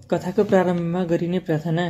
कथाको प्रारम्भमा गरिने प्रार्थना।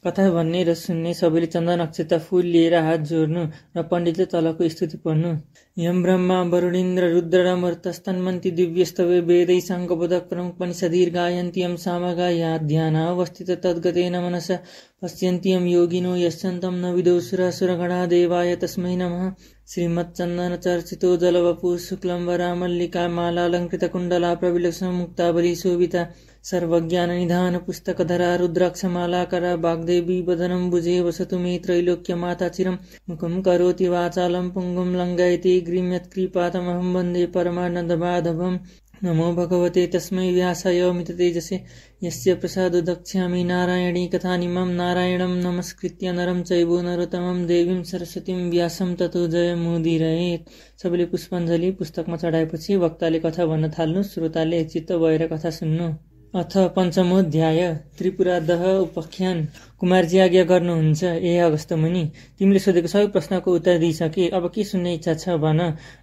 कथा भन्ने र सुन्ने सबैले चन्दन अक्षता फूल लिएर हात जोड्नु र पण्डितले तलको स्तुति पढ्नु। यम ब्रह्मा वरुणेन्द्र रुद्र र मरुतस्तन्वन्ति दिव्यस्तवे वेदै साङ्गबोधक प्रमुखपनिषदीर् गायन्ति यम सामगाया ध्यानावस्थित तद्गतेन मनसा पश्यन्ति यम योगिनो यस्यन्तं न विदुषुरासुरगणा देवाय तस्मै नमः। श्रीमच्चन्दनचर्चितो जलवपु शुक्लं वरामल्लिका मालालङ्कृतकुण्डला प्रविलक्षणमुक्तावली शोभिता सर्वज्ञाननिधान पुस्तकधरा रुद्राक्षमालाकरा वाग्देवी वदनं भुजे वसतु मे त्रैलोक्यमाता चिरं मुखं करोति वाचालं पुङ्गुं लङ्घयति गृह्यत्कृपातमहं वन्दे परमानन्दमाधवम्। नमो भगवते तस्मै व्यासाय मिततेजसे यस्य प्रसादो दक्ष्यामि नारायणी कथानिमं नारायणं नमस्कृत्य नरं चैव नरोत्तमं देवीं सरस्वतीं व्यासं ततो जयमुदीरयेत्। सबैले पुष्पाञ्जली पुस्तकमा चढाएपछि वक्ताले कथा भन्न थाल्नु, श्रोताले चित्त भएर कथा सुन्नु। अथ पञ्चमोऽध्याय। त्रिपुरादह उपाख्यान। कुमारजी आज्ञा गर्नुहुन्छ। ए अगस्त्य मुनि, तिमीले सोधेको सबै प्रश्नको उत्तर दिइसके, अब के सुन्ने इच्छा छ भन,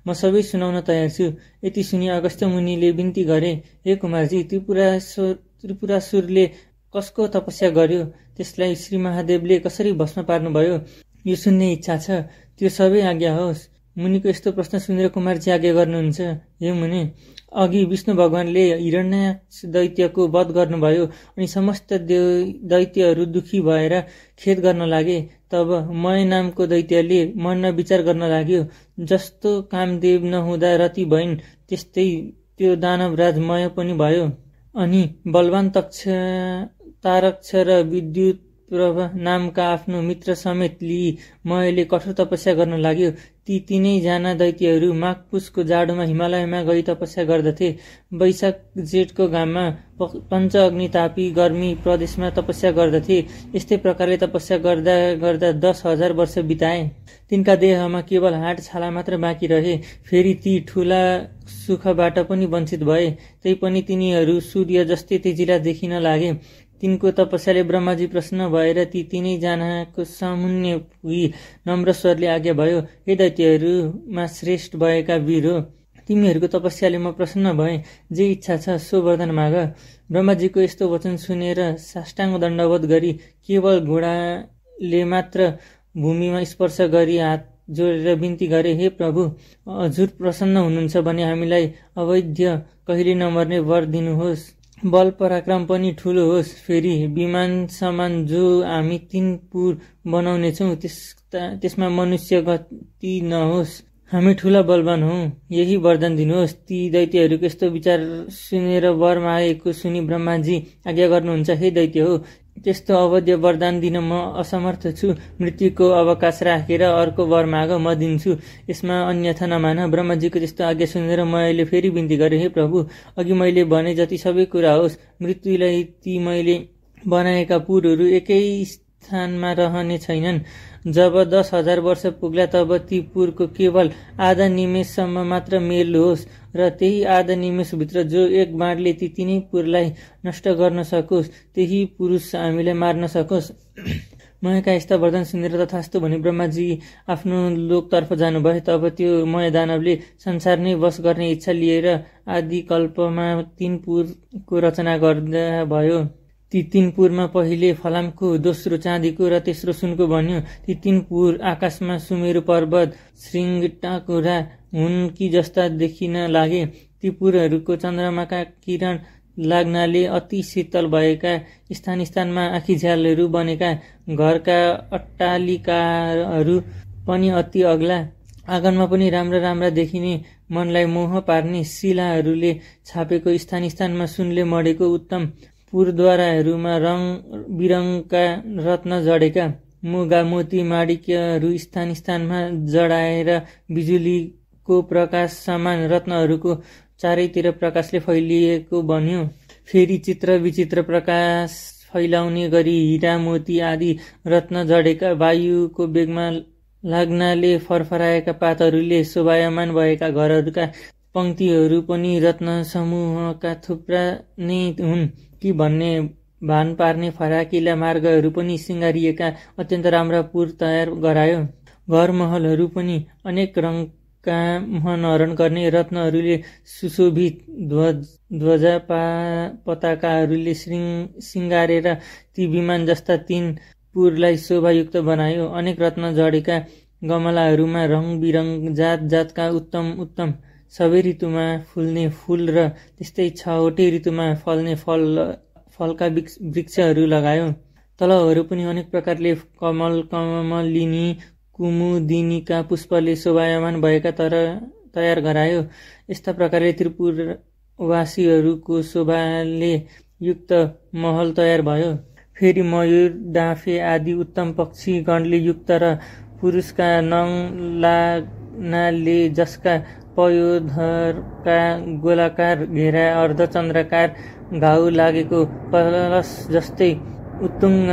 म सबै सुनाउन तयार छु। यति सुनि अगस्त्य मुनिले बिन्ती गरे, हे कुमारजी, त्रिपुरासुरले कसको तपस्या गर्यो, त्यसलाई श्री महादेवले कसरी भस्म पार्नुभयो, यो सुन्ने इच्छा छ। त्यो सबै आज्ञा होस्। मुनिको यस्तो प्रश्न सुनेर कुमारजी आज्ञा गर्नुहुन्छ। हे मुनि, अघि विष्णु भगवानले हिरण्याक्ष दैत्यको वध गर्नुभयो अनि समस्त दैत्यहरू दुखी भएर खेद गर्न लागे। तब मय नामको दैत्यले मनमा विचार गर्न लाग्यो, जस्तो कामदेव नहुँदा रति भइन् त्यस्तै त्यो दानवराज मय पनि भयो। अनि बलवान तारक्ष र विद्युत प्रभा नामका आफ्नो मित्र समेत लिई मयले कठोर तपस्या गर्न लाग्यो। ती तीनैजना दैत्यहरू माघ पुसको जाडोमा हिमालयमा गई तपस्या गर्दथे। वैशाख जेठको घाममा पञ्च अग्नितापी गर्मी प्रदेशमा तपस्या गर्दथे। यस्तै प्रकारले तपस्या गर्दा गर्दा 10,000 वर्ष बिताए। तिनका देहमा केवल हाड छाला मात्र बाँकी रहे। फेरि ती ठूला सुखबाट पनि वञ्चित भए। तैपनि तिनीहरू सूर्य जस्तै तेजिला देखिन लागे। तिनको तपस्याले ब्रह्माजी प्रसन्न भएर ती तीनैजनाको सामुन्ने पुगी नम्र स्वरले आज्ञा भयो, हे दैत्यहरूमा श्रेष्ठ भएका वीर हो, तिमीहरूको तपस्याले म प्रसन्न भए। जे इच्छा छ सो वरदान माग। ब्रह्माजीको यस्तो वचन सुनेर साष्टाङ्ग दण्डवत गरी केवल घोडाले मात्र भूमिमा स्पर्श गरी हात जोडेर बिन्ती गरे, हे प्रभु, हजुर प्रसन्न हुनुहुन्छ भने हामीलाई अवैध कहिले नमर्ने वर दिनुहोस्। बल पराक्रम पनि ठूलो होस्। फेरि विमान समान जो हामी 3 पुर बनाउनेछौँ त्यसमा मनुष्य गति नहोस्। हामी ठूला बलवान हौं, यही वरदान दिनुहोस्। ती दैत्यहरूको यस्तो विचार सुनेर वर मागेको सुनि ब्रह्माजी आज्ञा गर्नुहुन्छ, हे दैत्य हो, त्यस्तो अवध्य वरदान दिन म असमर्थ छु। मृत्युको अवकाश राखेर अर्को वर माग, म दिन्छु, यसमा अन्यथा नमान। ब्रह्माजीको त्यस्तो आज्ञा सुनेर मैले फेरि बिन्ती गरे, हे प्रभु, अघि मैले भने जति सबै कुरा होस्। मृत्युलाई ती मैले बनाएका पुरहरू एकै स्थानमा रहने छैनन्। जब 10,000 वर्ष पुग्ला तब ती पुरको केवल आधा निमेषसम्म मात्र मेल होस् र त्यही आधा निमेषभित्र जो एक बाणले ती तीनै पुरलाई नष्ट गर्न सकोस्, त्यही पुरुष हामीलाई मार्न सकोस्। मयका यस्ता वरदान सुनेर तथास्तु भने ब्रह्माजी आफ्नो लोकतर्फ जानुभयो। तब त्यो मय दानवले संसार नै वश गर्ने इच्छा लिएर आदि कल्पमा 3 पुरको रचना गर्दा भयो। ती 3 पुरमा पहिले फलामको, दोस्रो चाँदीको र तेस्रो सुनको बन्यो। ती 3 पुर आकाशमा सुमेरु पर्वत श्रृङ्गटाकुरा हुन् कि जस्ता देखिन लागे। ती पुरहरूको चन्द्रमाका किरण लाग्नाले अति शीतल भएका, स्थान स्थानमा आँखीझ्यालहरू बनेका, घरका अट्टालिकाहरू पनि अति अग्ला, आँगनमा पनि राम्रा राम्रा देखिने, मनलाई मोह पार्ने शिलाहरूले छापेको, स्थान स्थानमा सुनले मडेको उत्तम पुरद्वाराहरूमा रङ बिरङका रत्न जडेका, मुगा मोती माणिक्यहरू स्थान स्थानमा जडाएर बिजुलीको प्रकाश समान रत्नहरूको चारैतिर प्रकाशले फैलिएको बन्यो। फेरि चित्र विचित्र प्रकाश फैलाउने गरी हीरा मोती आदि रत्न जडेका, वायुको वेगमा लाग्नाले फरफराएका पातहरूले शोभायमान भएका घरहरूका पंक्तिहरू पनि रत्न समूहका थुप्रा नै हुन् कि भन्ने भान पार्ने फराकिला मार्गहरू पनि सिँगारिएका अत्यन्त राम्रा पुर तयार गरायो। घर महलहरू पनि अनेक रङ मनहरण गर्ने रत्नहरूले सुशोभित ध्वजा पताकाहरूले सिंगारेर ती विमान जस्ता 3 पुरलाई शोभायुक्त बनायो। अनेक रत्न जडेका गमलाहरूमा रङ बिरङ जात जातका उत्तम सबै ऋतुमा फुल्ने फूल र त्यस्तै 6वटै ऋतुमा फल्ने फलका वृक्षहरू लगायो। तलहरू पनि अनेक प्रकारले कमलिनी कुमुदिनीका पुष्पले शोभायमान भएका तयार गरायो। यस्ता प्रकारले त्रिपुरवासीहरूको शोभाले युक्त महल तयार भयो। फेरि मयूर डाँफे आदि उत्तम पक्षी गणले युक्त र पुरुषका नङ लाग्नाले जसका पयोधरका गोलाकार घेरा अर्धचन्द्राकार घाउ लागेको कलश जस्तै उत्तुङ्ग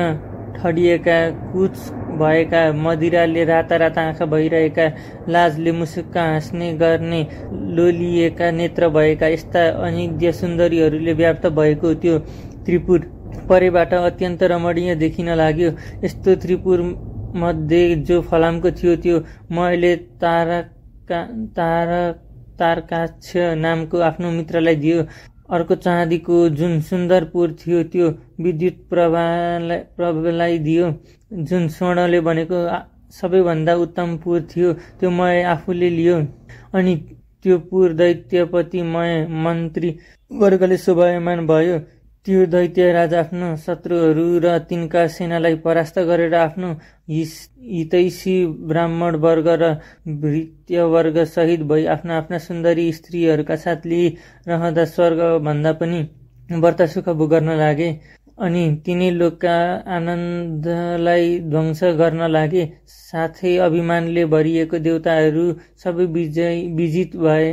ठडिएका कुच भएका मदिराले राता आँखा भइरहेका लाजले मुसुक्क हाँस्ने गर्ने लोलिएका नेत्र भएका यस्ता अनिद्य सुन्दरीहरूले व्याप्त भएको त्यो त्रिपुर परेबाट अत्यन्त रमणीय देखिन लाग्यो। यस्तो त्रिपुर मध्ये जो फलामको थियो त्यो मैले तारकाक्ष नामको आफ्नो मित्रलाई दियो। अर्को चाँदीको जुन सुन्दर पुर थियो त्यो विद्युत प्रभालाई दियो। जुन स्वर्णले बनेको सबैभन्दा उत्तम पुर थियो त्यो मय आफूले लियो। अनि त्यो पुर दैत्यपति मय मन्त्री वर्गले शोभायमान भयो। त्यो दैत्य राजा आफ्नो शत्रुहरू र तिनका सेनालाई परास्त गरेर आफ्नो हितैषी ब्राह्मण वर्ग र भृत्य वर्ग सहित भई आफ्ना सुन्दरी स्त्रीहरूका साथ लिइरहँदा स्वर्ग भन्दा पनि व्रत सुख भोग गर्न लागे। अनि तिनै लोकका आनन्दलाई ध्वंस गर्न लागे। साथै अभिमानले भरिएको देवताहरू सबै विजित भए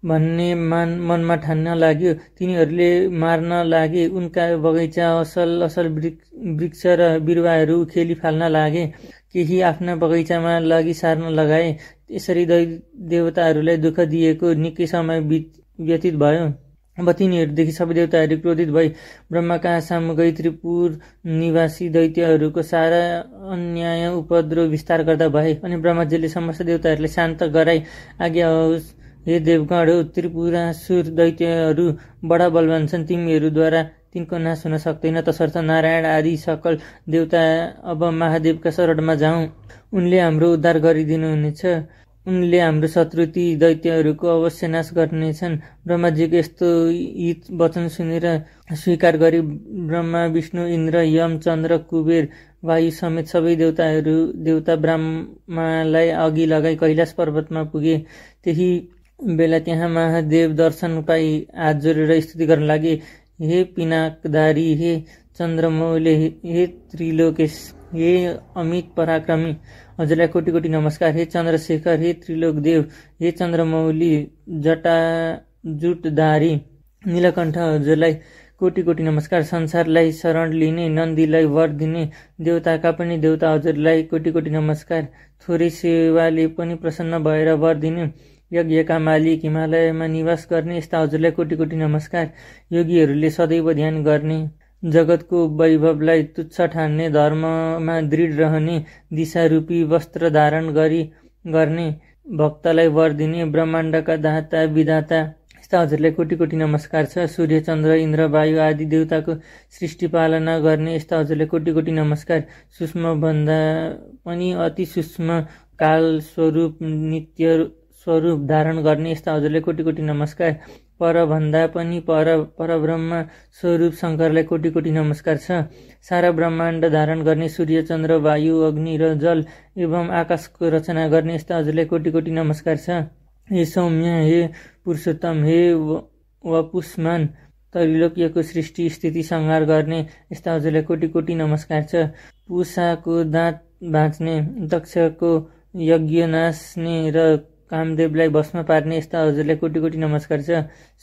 भन्ने मनमा ठान्न लाग्यो। तिनीहरूले मार्न लागे। उनका बगैँचा असल वृक्ष र बिरुवाहरू खेली फाल्न लागे। केही आफ्ना बगैँचामा लगी सार्न लगाए। यसरी देवताहरूलाई दुःख दिएको निकै समय व्यतीत भयो। अब तिनीहरूदेखि सबै देवताहरू क्रोधित भई ब्रह्मा कहाँ सामु गई त्रिपुर निवासी दैत्यहरूको सारा अन्याय उपद्रव विस्तार गर्दा भए। अनि ब्रह्माजीले समस्त देवताहरूलाई शान्त गराई आज्ञा होस्, हे देवगण, त्रिपुरासुर दैत्यहरू बडा बलवान छन्। तिमीहरूद्वारा तिनको नाश हुन सक्दैन। तसर्थ नारायण आदि सकल देवता अब महादेवका शरणमा जाउँ। उनले हाम्रो उद्धार गरिदिनुहुनेछ। उनले हाम्रो शत्रु ती दैत्यहरूको अवश्य नाश गर्नेछन्। ब्रह्माजीको यस्तो हित वचन सुनेर स्वीकार गरी ब्रह्मा विष्णु इन्द्र यम चन्द्र कुबेर वायु समेत सबै देवता ब्रह्मालाई अघि लगाई कैलाश पर्वतमा पुगे। त्यही बेला त्यहाँ महादेव दर्शन पाई हात जोडेर स्तुति गर्न लागे। हे पिनाकधारी, हे चन्द्रमौले, हे त्रिलोकेश, हे अमित पराक्रमी, हजुरलाई कोटि कोटि नमस्कार। हे चन्द्रशेखर, हे त्रिलोक देव, हे चन्द्रमौली जटाजुटधारी नीलकण्ठ, हजुरलाई कोटि कोटि नमस्कार। संसारलाई शरण लिने, नन्दीलाई वर दिने, देवताका पनि देवता, हजुरलाई कोटि कोटि नमस्कार। थोरै सेवाले पनि प्रसन्न भएर वर दिने, यज्ञका मालिक, हिमालयमा निवास गर्ने यस्ता हजुरलाई कोटि कोटि नमस्कार। योगीहरूले सदैव ध्यान गर्ने, जगतको वैभवलाई तुच्छ ठान्ने, धर्ममा दृढ रहने, दिशारूपी वस्त्र धारण गर्ने, भक्तलाई वर दिने, ब्रह्माण्डका दाता विधाता यस्ता हजुरलाई कोटि कोटि नमस्कार छ। सूर्य चन्द्र इन्द्र वायु आदि देवताको सृष्टि पालना गर्ने यस्ता हजुरलाई कोटि कोटि नमस्कार। सूक्ष्म भन्दा पनि अति सूक्ष्म काल स्वरूप नित्य स्वरूप धारण गर्ने यस्ता हजुरलाई कोटि कोटि नमस्कार। पर भन्दा पनि परब्रह्म स्वरूप शङ्करलाई कोटि कोटि नमस्कार छ। सारा ब्रह्माण्ड धारण गर्ने सूर्य चन्द्र वायु अग्नि र जल एवं आकाशको रचना गर्ने यस्ता हजुरलाई कोटि कोटि नमस्कार छ। हे सौम्य, हे पुरुषोत्तम, हे वपुष्मान, त्रैलोक्यको सृष्टि स्थिति संहार गर्ने यस्ता हजुरलाई कोटि कोटि नमस्कार छ। पूषाको दाँत भाँच्ने, दक्षको यज्ञ नाच्ने र कामदेवलाई भस्म पार्ने यस्ता हजुरलाई कोटि कोटि नमस्कार छ।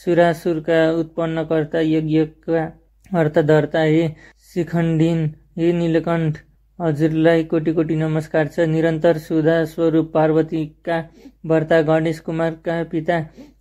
सुरासुरका उत्पन्नकर्ता, यज्ञका हर्ताधर्ता, हे शिखण्डिन, हे नीलकण्ठ, हजुरलाई कोटि कोटि नमस्कार छ। निरन्तर सुधा स्वरूप पार्वतीका भर्ता, गणेश कुमारका पिता,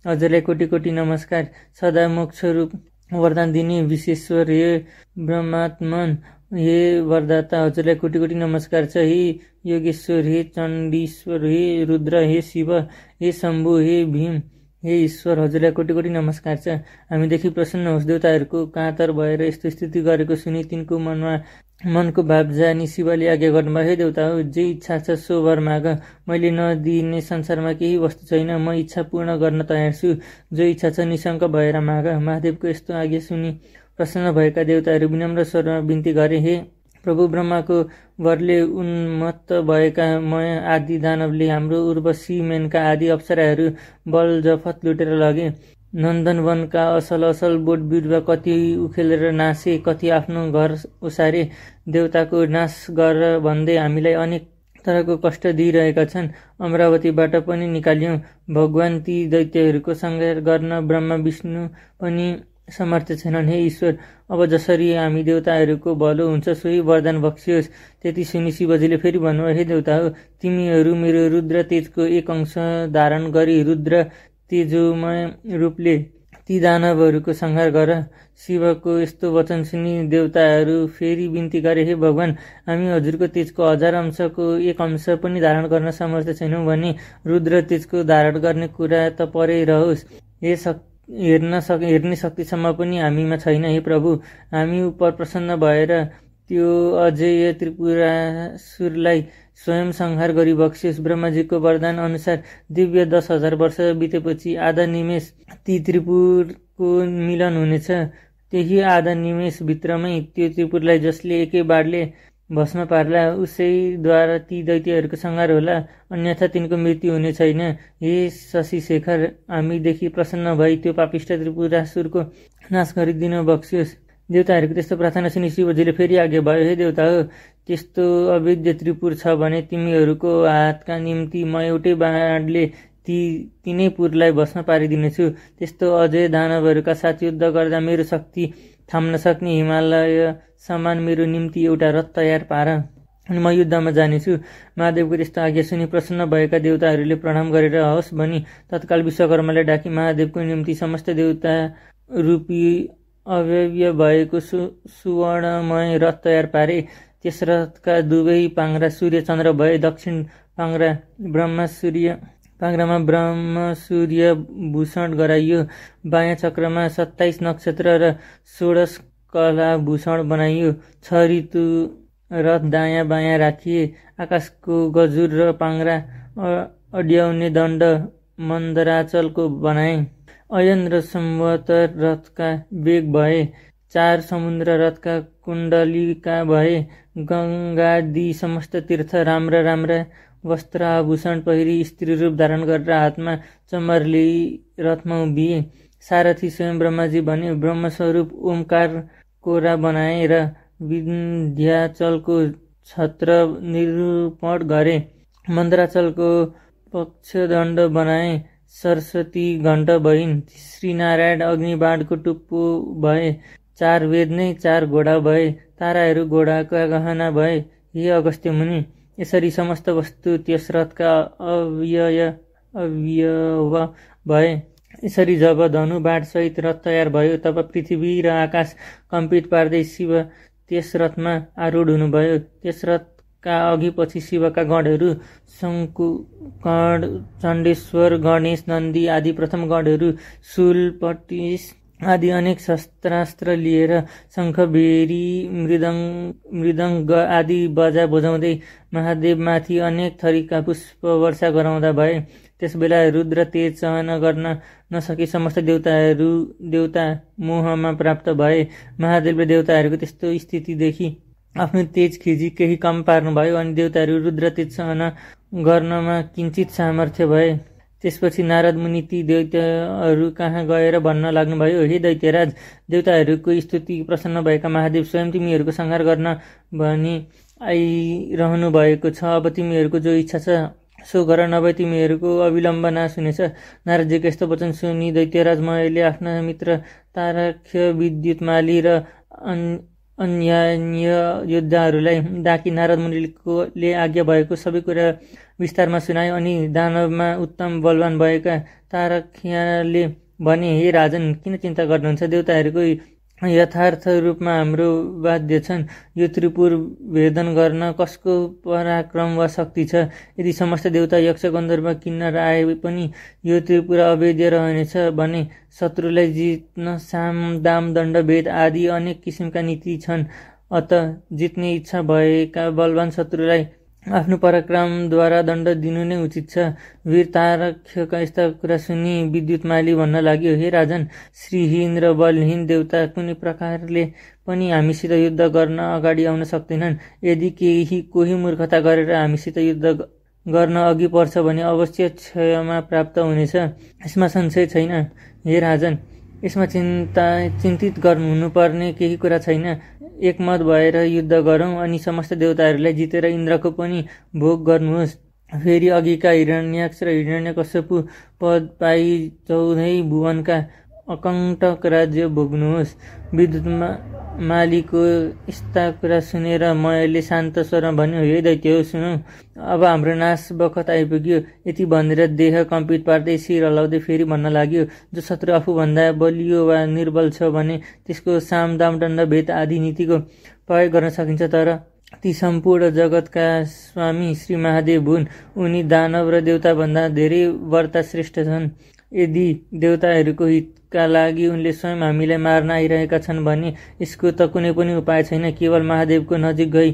हजुरलाई कोटि कोटि नमस्कार। सदा मोक्ष रूप वरदान दिने विश्वेश्वर, हे ब्रह्मात्मन, हे वरदाता हजुरलाई कोटी कोटी नमस्कार छ। हे योगेश्वर, हे चण्डीश्वर, हे रुद्र, हे शिव, हे शम्भु, हे भीम, हे ईश्वर हजुरलाई कोटी कोटी नमस्कार छ। हामीदेखि प्रसन्न होस्। देवताहरूको कातर भएर यस्तो स्तुति गरेको सुनि तिनको मनको भाव जानी शिवले आज्ञा गर्नुभयो, हे देवता हो, जे इच्छा छ सो वर माग। मैले नदिने संसारमा केही वस्तु छैन, म इच्छा पूर्ण गर्न तयार छु। जो इच्छा छ निशङ्क भएर माग। महादेवको यस्तो आज्ञा सुनि प्रसन्न भएका देवताहरू विनम्र स्वरमा बिन्ती गरे, हे प्रभु, ब्रह्माको वरले उन्मत्त भएका मय आदि दानवले हाम्रो उर्वशी मेनका आदि अप्सराहरू बल जफत लुटेर लगे। नन्दनवनका असल असल बोट बिरुवा कति उखेलेर नासे, कति आफ्नो घर ओसारे। देवताको नाश गर भन्दै हामीलाई अनेक तरहको कष्ट दिइरहेका छन्। अमरावतीबाट पनि निकाल्यौं। भगवान ती दैत्यहरूको संहार गर्न ब्रह्मा विष्णु पनि समर्थ छैनन्। हे ईश्वर, अब जसरी हामी देवताहरूको भलो हुन्छ सोही वरदान बक्सियोस्। त्यति सुनि शिवजीले फेरि भन्नुभयो, हे देवता हो, तिमीहरू मेरो रुद्र तेजको एक अंश धारण गरी रुद्र तेजोमय रूपले ती दानवहरूको संहार गर। शिवको यस्तो वचन सुनि देवताहरू फेरि बिन्ती गरे, हे भगवान, हामी हजुरको तेजको 1000 अंशको एक अंश पनि धारण गर्न समर्थ छैनौँ भने रुद्र तेजको धारण गर्ने कुरा त परै रहोस्। हेर्ने शक्तिसम्म पनि हामीमा छैन। हे प्रभु, हामी उप प्रसन्न भएर त्यो अजय त्रिपुरासुरलाई स्वयं संहार गरी बक्सियोस्। ब्रह्माजीको वरदान अनुसार दिव्य 10,000 वर्ष बितेपछि आधा निमेष ती त्रिपुरको मिलन हुनेछ। त्यही आधा निमेष भित्रमै त्यो त्रिपुरलाई जसले एकै बाणले भस्म पार्ला उसैद्वारा ती दैत्यहरूको संहार होला, अन्यथा तिनको मृत्यु हुने छैन। हे शशि शेखर, हामीदेखि प्रसन्न भई त्यो पापिष्ट त्रिपुरासुरको नाश गरिदिन बक्सियोस्। देवताहरूको त्यस्तो प्रार्थना सुनि शिवजीले फेरि आज्ञा भयो, हे देवता हो, त्यस्तो अवैध त्रिपुर छ भने तिमीहरूको हातका निम्ति म एउटै बाणले तिनै पुरलाई भस्म पारिदिनेछु। त्यस्तो अजय दानवहरूका साथ युद्ध गर्दा मेरो शक्ति थाम्न सक्ने हिमालय समान मेरो निम्ति एउटा रथ तयार पार, अनि म युद्धमा जानेछु। महादेवको त्यस्तो आज्ञा सुनि प्रसन्न भएका देवताहरूले प्रणाम गरेर हवस् भनी तत्काल विश्वकर्मालाई डाकी महादेवको निम्ति समस्त देवता रूपी अव्यय भएको सुवर्णमय रथ तयार पारे। त्यस रथका दुवै पाङ्रा सूर्य चन्द्र भए। दक्षिण पाङ्रामा ब्रह्म सूर्य भूषण गराइयो। बायाँ चक्रमा 27 नक्षत्र र 16 कला भूषण बनाइयो। 6 ऋतु रथ दायाँ बायाँ राखिए। आकाशको गजुर र पाङ्रा अड्याउने दण्ड मन्दराचलको बनाए। अयन र संवतर रथका वेग भए। 4 समुद्र रथका कुण्डलिका भए। गङ्गादि समस्त तीर्थ राम्रा राम्रा वस्त्र आभूषण पहिरी स्त्री रूप धारण गरेर हातमा चमरले रथमा उभिए। सारथी स्वयं ब्रह्माजी भने। ब्रह्मस्वरूप ओमकार कोरा बनाए र विन्ध्याचलको छत्र निरूपण गरे। मन्दराचलको पक्षदण्ड बनाए। सरस्वती घण्ट भइन्। श्रीनारायण अग्निबाणको टुप्पो भए। 4 वेद नै 4 घोडा भए। ताराहरू घोडाका गहना भए। हे अगस्त्य मुनि, यसरी समस्त वस्तु त्यस रथका अवयव भए। यसरी जब धनु बाण सहित रथ तयार भयो तब पृथ्वी र आकाश कम्पित पार्दै शिव त्यस रथमा आरूढ हुनुभयो। त्यस रथका अघि पछि शिवका गणहरू शङ्कुकर्ण, चण्डेश्वर, गणेश, नन्दी आदि प्रथम गणहरू शूल, पटिस आदि अनेक शस्त्रास्त्र लिएर शङ्ख, भेरी, मृदङ्ग आदि बजा बजाउँदै महादेवमाथि अनेक थरीका पुष्प वर्षा गराउँदा भए। त्यसबेला रुद्र तेज सहन गर्न नसके समस्त देवता मोहमा प्राप्त भए। महादेवले देवताहरूको त्यस्तो स्थितिदेखि आफ्नो तेज खिजी केही कम पार्नुभयो अनि देवताहरू रुद्र तेज सहन गर्नमा किञ्चित सामर्थ्य भए। त्यसपछि नारद मुनि ती दैत्यहरू कहाँ गएर भन्न लाग्नुभयो, हे दैत्यराज, देवताहरूको स्तुति प्रसन्न भएका महादेव स्वयं तिमीहरूको संहार गर्न भनी आइरहनु भएको छ। अब तिमीहरूको जो इच्छा छ सो गर, नभए तिमीहरूको अविलम्ब नाश हुनेछ। नारदजीको यस्तो वचन सुनि दैत्यराज मयले आफ्ना मित्र तारक्ष, विद्युतमाली र अन्य योद्धाहरूलाई डाकी नारद मुनिले आज्ञा भएको सबै कुरा विस्तारमा सुनाए। अनि दानवमा उत्तम बलवान भएका तारक्ष्यले भने, हे राजन, किन चिन्ता गर्नुहुन्छ? देवताहरूको यथार्थ रूपमा हाम्रो बाध्य छन्। यो त्रिपुर भेदन गर्न कसको पराक्रम वा शक्ति छ? यदि समस्त देवता यक्ष गन्धर्व किन्नर आए पनि यो त्रिपुर अवैध रहनेछ भने शत्रुलाई जित्न साम दाम दण्ड भेद आदि अनेक किसिमका नीति छन्। अत जित्ने इच्छा भएका बलवान शत्रुलाई आफ्नो पराक्रमद्वारा दण्ड दिनु नै उचित छ। वीर तारक्ष्यका यस्ता कुरा सुनि विद्युतमाली भन्न लाग्यो, हे राजन, श्रीहीन र बलहीन देवता कुनै प्रकारले पनि हामीसित युद्ध गर्न अगाडि आउन सक्दैनन्। यदि कोही मूर्खता गरेर हामीसित युद्ध गर्न अघि पर्छ भने अवश्य क्षयमा प्राप्त हुनेछ। यसमा संशय छैन। हे राजन, यसमा चिन्तित हुनुपर्ने केही कुरा छैन। एकमत भएर युद्ध गरौँ अनि समस्त देवताहरूलाई जितेर इन्द्रको पनि भोग गर्नुहोस्। फेरि अघिका हिरण्याक्ष र हिरण्यकश्यपु पद पाई 14 भुवनका अकण्टक राज्य भोग्नुहोस्। विद्युत मालीको यस्ता कुरा सुनेर मयले शान्त स्वरमा भन्यो, हे दैत्य हो, सुनौ, अब हाम्रो नाश बखत आइपुग्यो। यति भनेर देह कम्पित पार्दै शिर हल्लाउँदै फेरि भन्न लाग्यो, जो शत्रु आफूभन्दा बलियो वा निर्बल छ भने त्यसको साम दाम दण्ड भेद आदि नीतिको प्रयोग गर्न सकिन्छ। तर ती सम्पूर्ण जगतका स्वामी श्री महादेव हुन्। उनी दानव र देवताभन्दा धेरै वर्ता श्रेष्ठ छन्। यदि देवताहरूको हितका लागि उनले स्वयं हामीलाई मार्न आइरहेका छन् भने यसको त कुनै पनि उपाय छैन। केवल महादेवको नजिक गई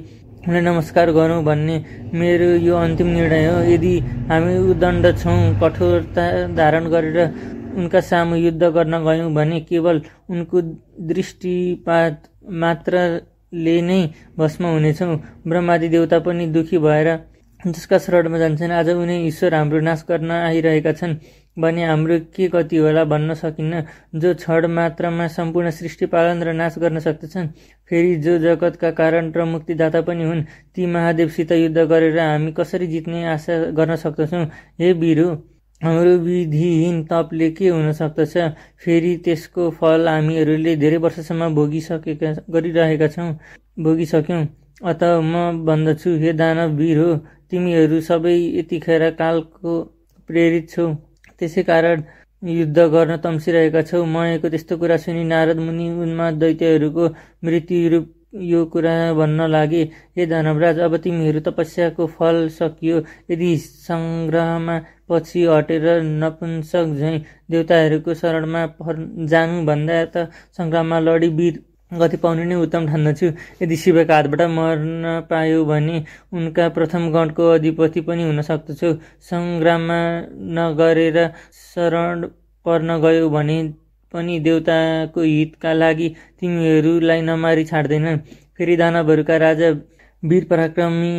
उनलाई नमस्कार गरौँ भन्ने मेरो यो अन्तिम निर्णय हो। यदि हामी उद्दण्ड छौँ, कठोरता धारण गरेर उनका सामु युद्ध गर्न गयौँ भने केवल उनको दृष्टिपात मात्रले नै भस्म हुनेछौँ। ब्रह्मादि देवता पनि दुखी भएर जसका शरणमा जान्छन्, आज उनी ईश्वर हाम्रो नाश गर्न आइरहेका छन् भने हाम्रो के गति होला भन्न सकिन्न। जो क्षण मात्रमा सम्पूर्ण सृष्टि पालन र नाश गर्न सक्दछन्, फेरि जो जगतका कारण र मुक्तिदाता पनि हुन्, ती महादेवसित युद्ध गरेर हामी कसरी जित्ने आशा गर्न सक्दछौँ? हे वीरो, हाम्रो विधिहीन तपले के हुन सक्दछ? फेरि त्यसको फल हामीहरूले धेरै वर्षसम्म भोगिसक्यौँ। अत म भन्दछु, हे दानव वीर हो, तिमीहरू सबै यतिखेर कालको प्रेरित छौ, त्यसै कारण युद्ध गर्न तम्सिरहेका छौ। मयको त्यस्तो कुरा सुनि नारद मुनि उन्माद दैत्यहरूको मृत्यु रूप यो कुरा भन्न लागे, हे दानवराज, अब तिमीहरू तपस्याको फल सकियो। यदि सङ्ग्रहमा पछि हटेर नपुंसक झैँ देवताहरूको शरणमा जानु भन्दा त सङ्ग्राममा लडी वीर गति पाउनु नै उत्तम ठान्दछु। यदि शिवका हातबाट मर्न पायो भने उनका प्रथम गणको अधिपति पनि हुन सक्दछौ। सङ्ग्राममा नगरेर शरण पर्न गयो भने पनि देवताको हितका लागि तिमीहरूलाई नमारी छाड्दैनन्। फेरि दानवहरूका राजा वीर पराक्रमी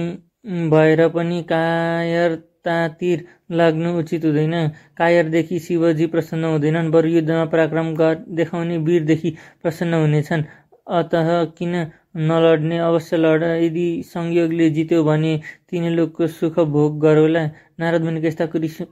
भएर पनि कायरतातिर लाग्नु उचित हुँदैन। कायरदेखि शिवजी प्रसन्न हुँदैनन्, बरु युद्धमा पराक्रम देखाउने वीरदेखि प्रसन्न हुनेछन्। अतः किन नलड्ने? अवश्य लड। यदि संयोगले जित्यो भने तिनी लोकको सुख भोग गरौला। नारद मुनिको यस्ता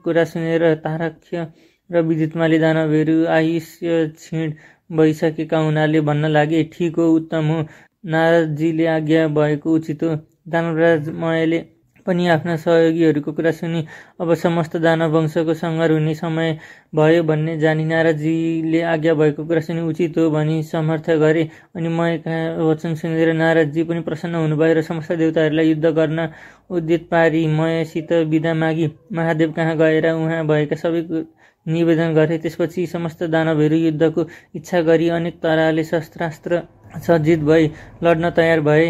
कुरा सुनेर तारक्ष्य र विद्युतमाली दानवहरू आयुष्य क्षीण भइसकेका हुनाले भन्न लागे, ठिक हो, उत्तम हो, नारदजीले आज्ञा भएको उचित हो। दानवराज मयले पनि आफ्ना सहयोगीहरूको कुरा सुनि अब समस्त दानव वंशको संहार हुने समय भयो भन्ने जानी नारदजीले आज्ञा भएको कुरा सुनि उचित हो भनी समर्थन गरे। अनि मयका वचन सुनेर नारदजी पनि प्रसन्न हुनुभयो र समस्त देवताहरूलाई युद्ध गर्न उद्यत पारी मयसित बिदा मागी महादेव कहाँ गएर उहाँ भएका सबैको निवेदन गरे। त्यसपछि समस्त दानवहरू युद्धको इच्छा गरी अनेक तराले शस्त्रास्त्र सज्जित भई लड्न तयार भए।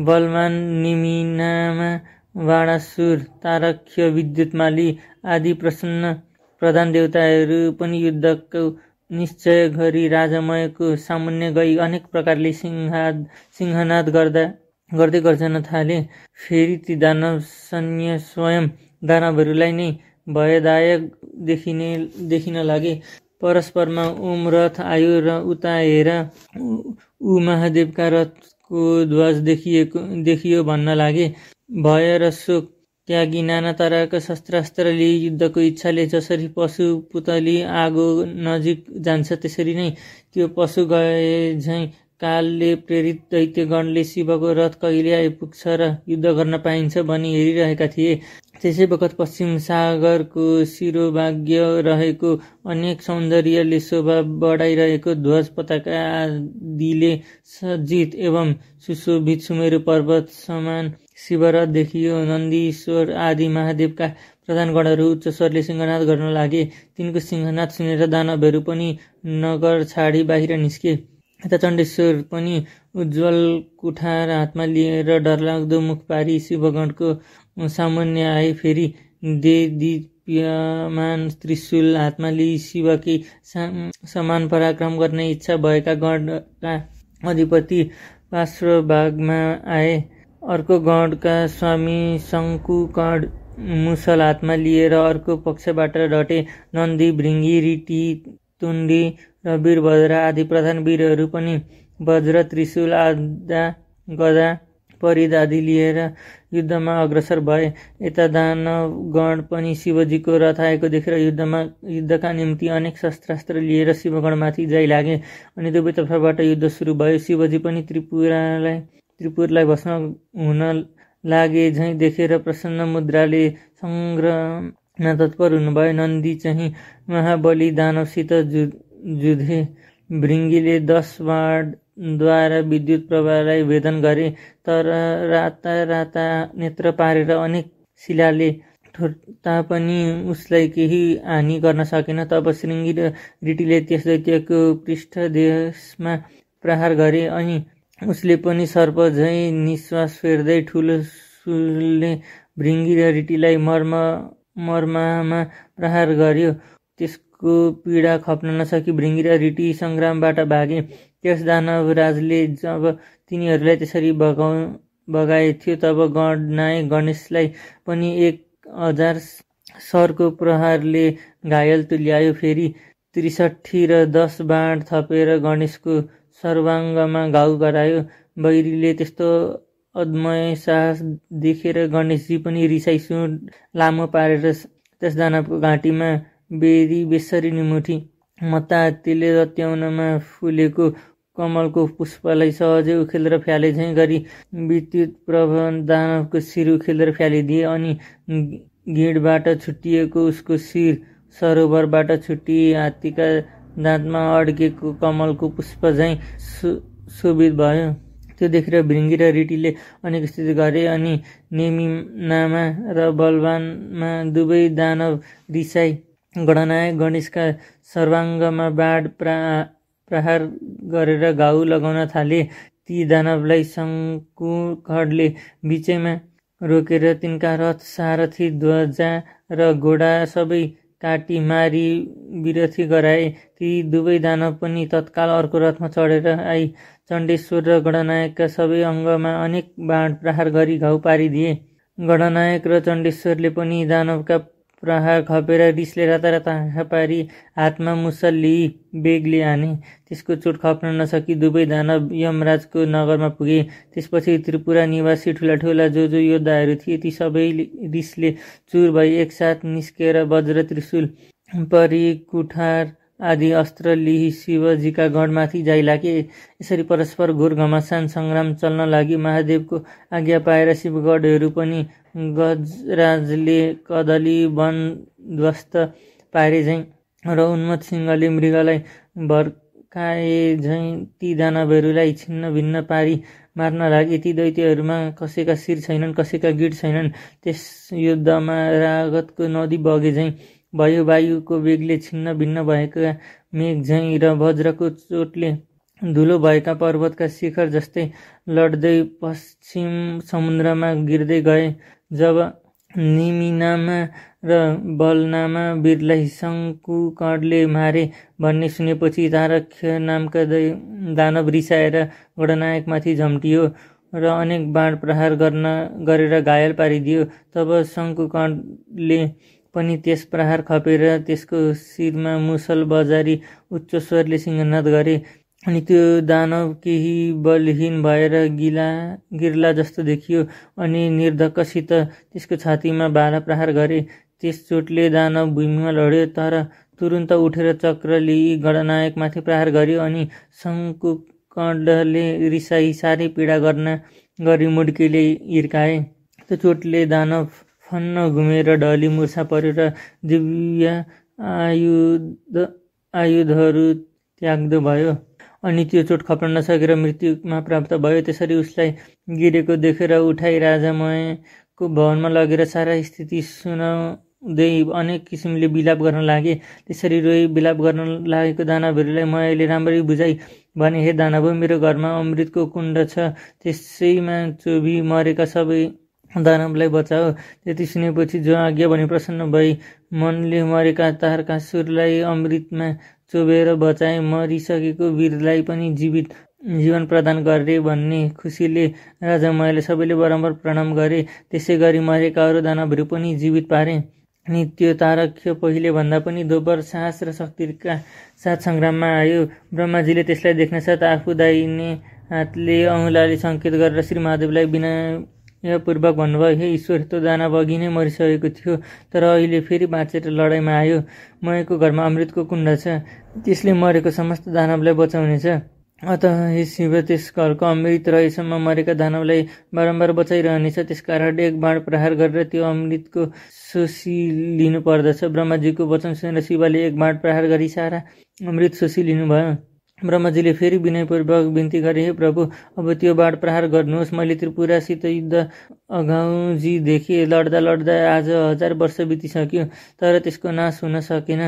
बलवान निमिनामा बाणासुर, तारक्ष्य, विद्युतमाली आदि प्रसन्न प्रधान देवताहरू पनि युद्धको निश्चय गरी राजामयको सामुन्ने गई अनेक प्रकारले सिंहनाद गर्दै गर्जन थाले। फेरि ती दानव सैन्य स्वयं दानवहरूलाई नै भयदायक देखिन लागे। परस्परमा ओम रथ आयो र उता हेर ऊ महादेवका रथको ध्वज देखियो भन्न लागे। भय र शोक त्यागी नाना तरहका शस्त्रास्त्र लिई युद्धको इच्छाले जसरी पशु पुतली आगो नजिक जान्छ, त्यसरी नै त्यो पशु गए झैँ कालले प्रेरित दैत्यगणले शिवको रथ कहिले आइपुग्छ र युद्ध गर्न पाइन्छ भनी हेरिरहेका थिए। त्यसै बखत पश्चिम सागरको शिरोभाग्य रहेको अनेक सौन्दर्यले शोभा बढाइरहेको ध्वज पताका आदिले सज्जित एवं सुशोभित सुमेरु पर्वत समान शिवरथ देखियो। नन्दीश्वर आदि महादेवका प्रधान गणहरू उच्च स्वरले सिंहनाद गर्न लागे। तिनको सिंहनाद सुनेर दानवहरू पनि नगर छाडी बाहिर निस्के। यता चण्डेश्वर पनि उज्जवल कुठार हातमा लिएर डरलाग्दो मुख पारी शिवगणको सामुन्ने आए। फेरि देदीप्यमान त्रिशूल हातमा लिई शिवकै समान पराक्रम गर्ने इच्छा भएका गणका अधिपति पार्श्वभागमा आए। अर्को गणका स्वामी शङ्कुकर्ण मुसल हातमा लिएर अर्को पक्षबाट डटे। नन्दी, भृङ्गी, रीति, तुण्डी र वीरभद्र आदि प्रधान वीरहरू पनि वज्र, त्रिशूल, आदा, गदा, परिद आदि लिएर युद्धमा अग्रसर भए। यता दानवगण पनि शिवजीको रथ आएको देखेर युद्धका निम्ति अनेक शस्त्रास्त्र लिएर शिवगणमाथि जाइ लागे अनि दुवै तर्फबाट युद्ध सुरु भयो। शिवजी पनि त्रिपुरलाई भस्म हुन लागे झैँ देखेर प्रसन्न मुद्राले सङ्ग्राममा तत्पर हुनुभयो। नन्दी चाहिँ महाबली दानवसित जुधे। भृङ्गीले 10 बाणद्वारा विद्युत प्रवाहलाई भेदन गरे, तर राता नेत्र पारेर अनेक शिलाले ठोर्दा पनि उसलाई केही हानि गर्न सकेन। तब श्रृङ्गी र रीटिले त्यस दैत्यको पृष्ठदेशमा प्रहार गरे अनि उसले पनि सर्प झैँ निश्वास फेर्दै ठुलो शूलले भृङ्गी र रीटिलाई मर्मामा प्रहार गर्यो। त्यसको पीडा खप्न नसकी भृङ्गी र रीटी सङ्ग्रामबाट भागे। त्यस दानवराजले जब तिनीहरूलाई त्यसरी भगाए थियो तब गणनायक गणेशलाई पनि 1000 सरको प्रहारले घायल तुल्यायो। फेरि 63 र 10 बाण थपेर गणेशको सर्वाङ्गमा घाउ गरायो। बैरीले त्यस्तो अदम्य साहस देखेर गणेशजी पनि रिसाई सुँड लामो पारेर त्यस दानवको घाँटीमा बेरी बेसरी निमुठी। मत्ताहात्तीले रत्याउनमा फुलेको कमलको पुष्पलाई सहजै उखेलेर फ्याले झैँ गरी विद्युत प्रभा दानवको शिर उखेलेर फ्यालिदिए अनि गिँडबाट छुट्टिएको उसको शिर सरोवरबाट छुट्टी हात्तीका दाँतमा अड्केको कमलको पुष्प झैँ शोभित भयो। त्यो देखेर भृङ्गी र रीटिले अनेक स्तुति गरे अनि नेमिनामा र बलवानमा दुवै दानव रिसाई गणनायक गणेशका सर्वाङ्गमा बाण प्रहार गरेर घाउ लगाउन थाले। ती दानवलाई शङ्कुकर्णले बीचैमा रोकेर तिनका रथ, सारथी, ध्वजा र घोडा सबै काटी मारी विरथी गराए। ती दुवै दानव पनि तत्काल अर्को रथमा चढेर आई चण्डेश्वर र गणनायकका सबै अङ्गमा अनेक बाण प्रहार गरी घाउ पारिदिए। गणनायक र चण्डेश्वरले पनि दानवका प्रहार खपेर रिसले राता आँखा पारी हातमा मुसल लिई बेगले हाने। त्यसको चोट खप्न नसकी दुवै दानव यमराजको नगरमा पुगे। त्यसपछि त्रिपुरा निवासी ठुला जो योद्धाहरू थिए ती सबै रिसले चुर भई एकसाथ निस्केर वज्र, त्रिशूल, परी, कुठार आदि अस्त्र लिई शिवजीका गणमाथि जाइ लागे। यसरी परस्पर घोर घमासान सङ्ग्राम चल्न लागि। महादेवको आज्ञा पाएर शिवगणहरू पनि गजराजले कदली वन ध्वस्त पारे झैँ र उन्मत्त सिंहले मृगलाई भड्काए झैँ ती दानवहरूलाई छिन्न भिन्न पारी मार्न लागे। ती दैत्यहरूमा कसैका शिर छैनन्, कसैका गिड छैनन्। त्यस युद्धमा रागतको नदी बगे झैँ भयो। वायुको वेगले छिन्न भिन्न भएका मेघ झैँ र वज्रको चोटले धुलो भएका पर्वतका शिखर जस्तै लड्दै पश्चिम समुद्रमा गिर्दै गए। जब निमिनामा र बलनामा वीरलाई शङ्कुकर्णले मारे भन्ने सुनेपछि तारक्ष नामका दानव रिसाएर गणनायकमाथि झम्टियो र अनेक बाण प्रहार गरेर घायल पारिदियो। तब शङ्कुकर्णले पनि त्यस प्रहार खपेर त्यसको शिरमा मुसल बजारी उच्च स्वरले सिंहनाद गरे अनि त्यो दानव केही बलहीन भएर गिर्ला जस्तो देखियो अनि निर्धक्कसित त्यसको छातीमा भाला प्रहार गरे। त्यस चोटले दानव भूमिमा लड्यो, तर तुरुन्त उठेर चक्र लिई गणनायकमाथि प्रहार गर्यो अनि शङ्कुकर्णले रिसाई साह्रै पीडा गर्न गरी मुड्कीले हिर्काए। त्यो चोटले दानव फन्न घुमेर ढली मुर्छा पर्यो र दिव्य आयुधहरू त्याग्दो भयो। अनि त्यो चोट खप्न नसकेर मृत्युमा प्राप्त भयो। त्यसरी उसलाई गिरेको देखेर उठाई राजामयको भवनमा लगेर सारा स्थिति सुनाउँदै अनेक किसिमले विलाप गर्न लागे। त्यसरी रोई विलाप गर्न लागेको दानवहरूलाई मयले राम्ररी बुझाई भने, हे दानव, मेरो घरमा अमृतको कुण्ड छ, त्यसैमा चोबी मरेका सबै दानवलाई बचाओ। त्यति सुनेपछि जो आज्ञा भनी प्रसन्न भई मनले मरेका तारकासुरलाई अमृतमा चोबेर बचाए। मरिसकेको वीरलाई पनि जीवन प्रदान गरे भन्ने खुसीले राजामयले सबैले बराबर प्रणाम गरे। त्यसै गरी मरेका अरू दानवहरू पनि जीवित पारे। अनि त्यो तारक्य पहिले भन्दा पनि दोब्बर साहस र शक्तिका साथ सङ्ग्राममा आयो। ब्रह्माजीले त्यसलाई देख्न साथ आफू दाहिने हातले औँलाले सङ्केत गरेर श्री महादेवलाई विनयपूर्वक भन्नुभयो, हे ईश्वर, त्यो दानव अघि नै मरिसकेको थियो, तर अहिले फेरि बाँचेर लडाइँमा आयो। मयको घरमा अमृतको कुण्ड छ, त्यसले मरेको समस्त दानवलाई बचाउनेछ। अत हे शिव, त्यस घरको अमृत रहेसम्म मरेका दानवलाई बारम्बार बचाइरहनेछ। त्यसकारण एक बाण प्रहार गरेर त्यो अमृतको शोषिलिनु पर्दछ। ब्रह्माजीको वचन सुनेर शिवले एक बाण प्रहार गरी सारा अमृत शोषिलिनुभयो। ब्रह्माजीले फेरि विनयपूर्वक बिन्ती गरे, हे प्रभु, अब त्यो बाण प्रहार गर्नुहोस्। मैले त्रिपुरासित युद्ध अघाउजी देखेँ। लड्दा लड्दा आज 1000 वर्ष बितिसक्यो, तर त्यसको नाश हुन सकेन।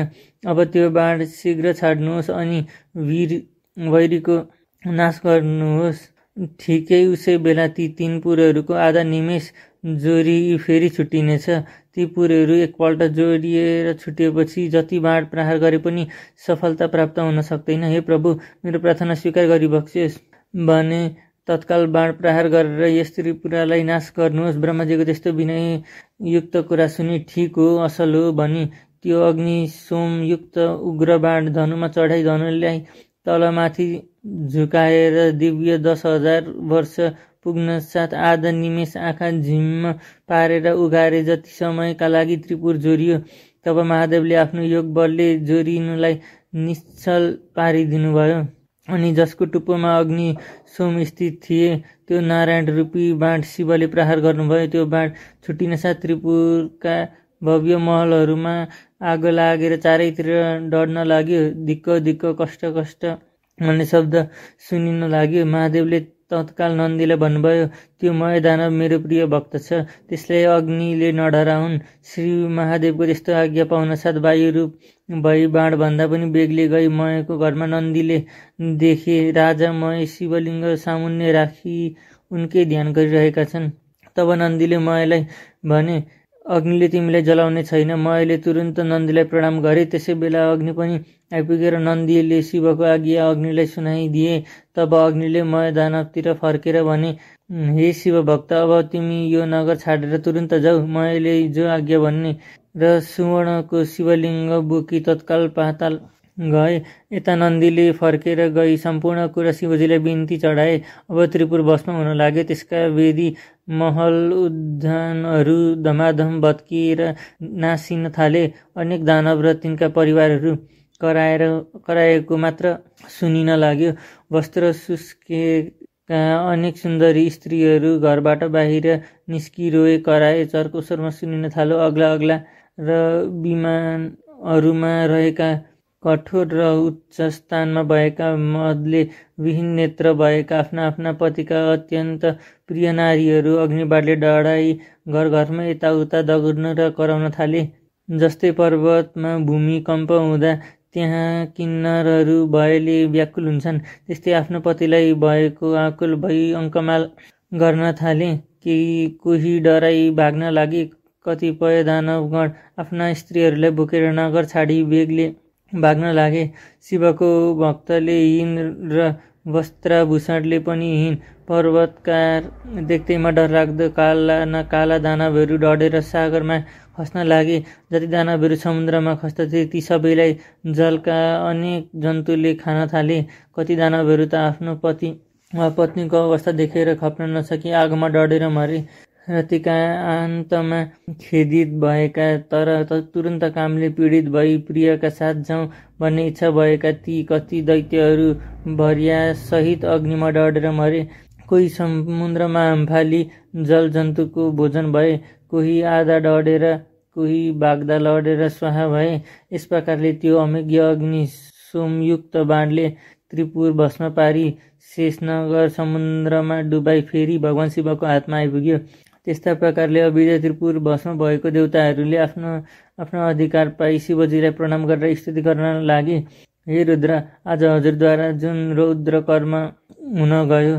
अब त्यो बाण शीघ्र छाड्नुहोस् अनि वैरीको नाश गर्नुहोस्। ठिकै उसै बेला ती 3 पुरहरूको आधा निमेष जोरी फेरि छुट्टिनेछ। ती पुरहरू एकपल्ट जोडिएर छुटिएपछि जति बाण प्रहार गरे पनि सफलता प्राप्त हुन सक्दैन। हे प्रभु, मेरो प्रार्थना स्वीकार गरिबक्सियोस् भने तत्काल बाण प्रहार गरेर यस त्रिपुरालाई नाश गर्नुहोस्। ब्रह्माजीको त्यस्तो विनययुक्त कुरा सुनि ठिक हो, असल हो भनी त्यो अग्नि सोमयुक्त उग्र बाण धनुमा चढाई धनुलाई तलमाथि झुकाएर दिव्य 10,000 वर्ष पुग्न साथ आधा निमेष आँखा झिम्म पारेर उघारे जति समयका लागि त्रिपुर जोरियो। तब महादेवले आफ्नो योग बलले जोरिनुलाई निश्चल पारिदिनुभयो। अनि जसको टुप्पोमा अग्नि सोम स्थित थिए त्यो नारायण रूपी बाण शिवले प्रहार गर्नुभयो। त्यो बाण छुट्टिन साथ त्रिपुरका भव्य महलहरूमा आगो लागेर चारैतिर डढ्न लाग्यो। दिक्क दिक्क कष्ट कष्ट भन्ने शब्द सुनिन लाग्यो। महादेवले तत्काल नन्दीलाई भन्नुभयो, त्यो मय दानव मेरो प्रिय भक्त छ, त्यसलाई अग्निले नडराउन्। श्री महादेवको त्यस्तो आज्ञा पाउन साथ वायु रूप भई बाण भन्दा पनि बेगले गई मयको घरमा नन्दीले देखे। राजा मय शिवलिङ्ग सामुन्ने राखी उनकै ध्यान गरिरहेका छन्। तब नन्दीले मयलाई भने, अग्निले तिमीलाई जलाउने छैन। मयले तुरुन्त नन्दीलाई प्रणाम गरे। त्यसै बेला अग्नि पनि आइपुगेर नन्दीले शिवको आज्ञा अग्निलाई सुनाइदिए। तब अग्निले मय दानवतिर फर्केर भने, हे शिव भक्त, अब तिमी यो नगर छाडेर तुरुन्त जाऊ। मयले जो आज्ञा भन्ने र सुवर्णको शिवलिङ्ग बोकी तत्काल पाताल गए। यता नन्दीले फर्केर गई सम्पूर्ण कुरा शिवजीलाई बिन्ती चढाए। अब त्रिपुर भस्म हुन लाग्यो। त्यसका वेदी महल उद्यानहरू धमाधम भत्किएर नासिन थाले। अनेक दानव र तिनका परिवारहरू कराएको मात्र सुनिन लाग्यो। वस्त्र सुस्केका अनेक सुन्दरी स्त्रीहरू घरबाट बाहिर निस्की रोए कराए चर्को स्वरमा सुनिन थाल्यो। अग्ला अग्ला र विमानहरूमा रहेका कठोर र उच्च स्थानमा भएका मदले विहीन नेत्र भएका आफ्ना आफ्ना पतिका अत्यन्त प्रिय नारीहरू अग्निबाणले डढाई घर घरमा यताउता दगुर्न र कराउन थाले। जस्तै पर्वतमा भूमिकम्प हुँदा त्यहाँ किन्नरहरू भयले व्याकुल हुन्छन्, त्यस्तै आफ्नो पतिलाई भएको आकुल भई अङ्कमाल गर्न थाले। कोही डराई भाग्न लागे। कतिपय दानवगण आफ्ना स्त्रीहरूलाई बोकेर नगर छाडी बेगले भाग्न लागे। शिवको भक्तले हिँड र वस्त्राभूषणले पनि हिँड। पर्वतकार देख्दैमा डरलाग्दो काला दानवहरू डढेर सागरमा खस्न लागे। जति दानवहरू समुद्रमा खस्दथे ती सबैलाई जलका अनेक जन्तुले खान थाले। कति दानवहरू त आफ्नो पति वा पत्नीको अवस्था देखेर खप्न नसकी आगोमा डढेर मरे। रातिका अन्तमा खेदित भएका तर तुरुन्त कामले पीडित भई प्रियका साथ जाउँ भन्ने इच्छा भएका ती कति दैत्यहरू भरिया सहित अग्निमा डढेर मरे। कोही समुद्रमा अम्फाली जल जन्तुको भोजन भए। कोही आधा डढेर कोही बाग्दा लडेर स्वाहा भए। यस प्रकारले त्यो अमेज्ञ अग्नि सोमयुक्त बाणले त्रिपुर भस्म पारी शेषनगर समुद्रमा डुबाई फेरि भगवान शिवको हातमा आइपुग्यो। त्यस्ता प्रकारले अविजय त्रिपुर भस्म भएको देवताहरूले आफ्नो अधिकार पाई शिवजीलाई प्रणाम गरेर स्तुति गर्न लागे। हे रुद्र, आज हजुरद्वारा जुन रौद्र कर्म हुन गयो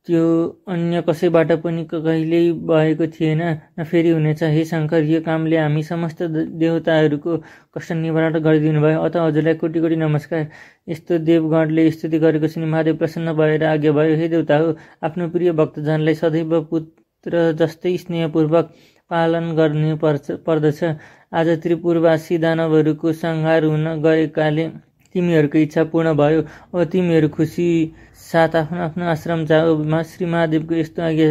त्यो अन्य कसैबाट पनि कहिल्यै भएको थिएन, न फेरि हुनेछ। हे शङ्कर, यो कामले हामी समस्त देवताहरूको कष्ट निवारण गरिदिनु भयो, अत हजुरलाई कोटी कोटी नमस्कार। यस्तो देवगणले स्तुति गरेको सुनि महादेव प्रसन्न भएर आज्ञा भयो। हे देवता हो, आफ्नो प्रिय भक्तजनलाई सदैव पुत्र जस्तै स्नेहपूर्वक पालन गर्नु पर्दछ। आज त्रिपुरवासी दानवहरूको संहार हुन गएकाले तिमीहरूको इच्छा पूर्ण भयो। अब तिमीहरू खुसी साथ आफ्नो आफ्नो आश्रम जाऊ। श्री महादेवको यस्तो आज्ञा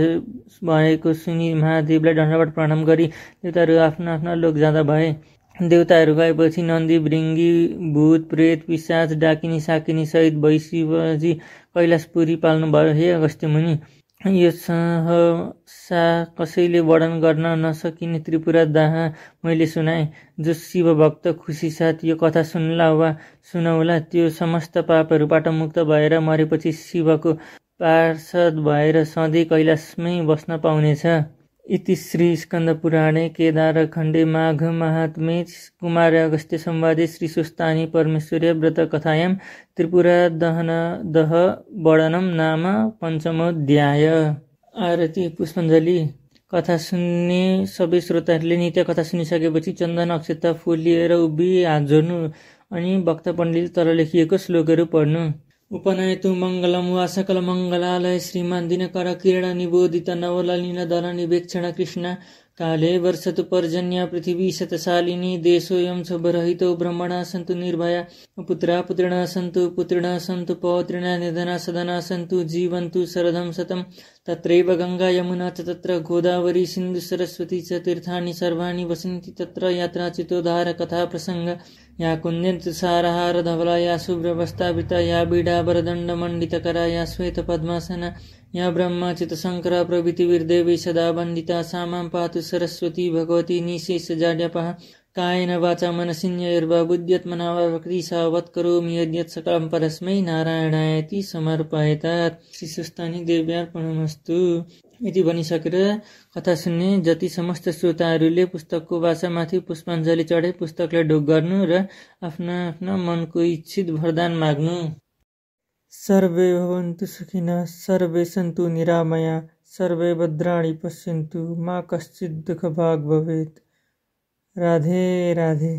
भएको सुनि महादेवलाई दण्डवत प्रणाम गरी देवताहरू आफ्नो आफ्नो लोक जाँदा भए। देवताहरू गएपछि नन्दी, भृङ्गी, भूत, प्रेत, पिशाच, डाकिनी, साकिनी सहित भई शिवजी कैलाशपुरी पाल्नुभयो। हे अगस्त्य मुनि, यो सहसा कसैले वर्णन गर्न नसकिने त्रिपुरा दाह मैले सुनाएँ। जो शिवभक्त खुसी साथ यो कथा सुन्ला वा सुनौला त्यो समस्त पापहरूबाट मुक्त भएर मरेपछि शिवको पार्षद भएर सधैँ कैलाशमै बस्न पाउनेछ। इति श्री स्कन्दपुराणे केदारखण्डे माघ महात्म्ये कुमार अगस्त्य संवादे श्री सुस्तानी परमेश्वर्य व्रत कथायां त्रिपुरा दह वर्णनम नाम पञ्चमोऽध्याय। आरती पुष्पाञ्जली। कथा सुन्ने सबै श्रोताहरूले नित्य कथा सुनिसकेपछि चन्दन अक्षता फुल लिएर उभि हात जोड्नु अनि वक्ता पण्डितले तल लेखिएको श्लोकहरू पढ्नु। उपनयतु मङ्गलम वा सकल मङ्गलालय श्रीमान दिनकर किरण निबोधित नवललिन दल निवेक्षण कृष्ण काले वर्षतु पर्जन्य पृथिवी शतशालिनी देशोऽयं शुभरहितो ब्रह्मणा सन्तु निर्भया पुत्रा पुत्रिणः सन्तु पौत्रिणः निधना सदना सन्तु जीवन्तु शरदं शतं तत्रैव गंगा यमुना च तत्र गोदावरी सिन्धु सरस्वती च तीर्थानि सर्वाणि वसन्ति तत्र यात्रा चितोद्धार कथा प्रसंग या कुन्द्यन्तु सारहार धवला या शुभ्रवस्त्रावृता या बीडाभरदण्डमण्डितकरा या श्वेत पद्मासना या ब्रह्मचितशङ्कर प्रभृतिर्देवी सदा वन्दिता सा मां पातु सरस्वती भगवती निःशेषजाड्यपः कायेन वाचा मनसिन्यैर्वा बुद्ध्यत्मना वा प्रकृतिसा वत्करोमि यद्यत् सकलं परस्मै नारायणायति समर्पयेत्। श्री सुस्तानी देव्यार्पणमस्तु। यति भनिसकेर कथा सुन्ने जति समस्त श्रोताहरूले पुस्तकको भाषामाथि पुष्पाञ्जली चढे पुस्तकलाई ढोक गर्नु र आफ्ना आफ्ना मनको इच्छित वरदान माग्नु। सर्वे भवन्तु सुखिनः, सर्वे सन्तु निरामया, सर्वे भद्राणि पश्यन्तु, मा कश्चित् दुःखभाग् भवेत्। राधे राधे।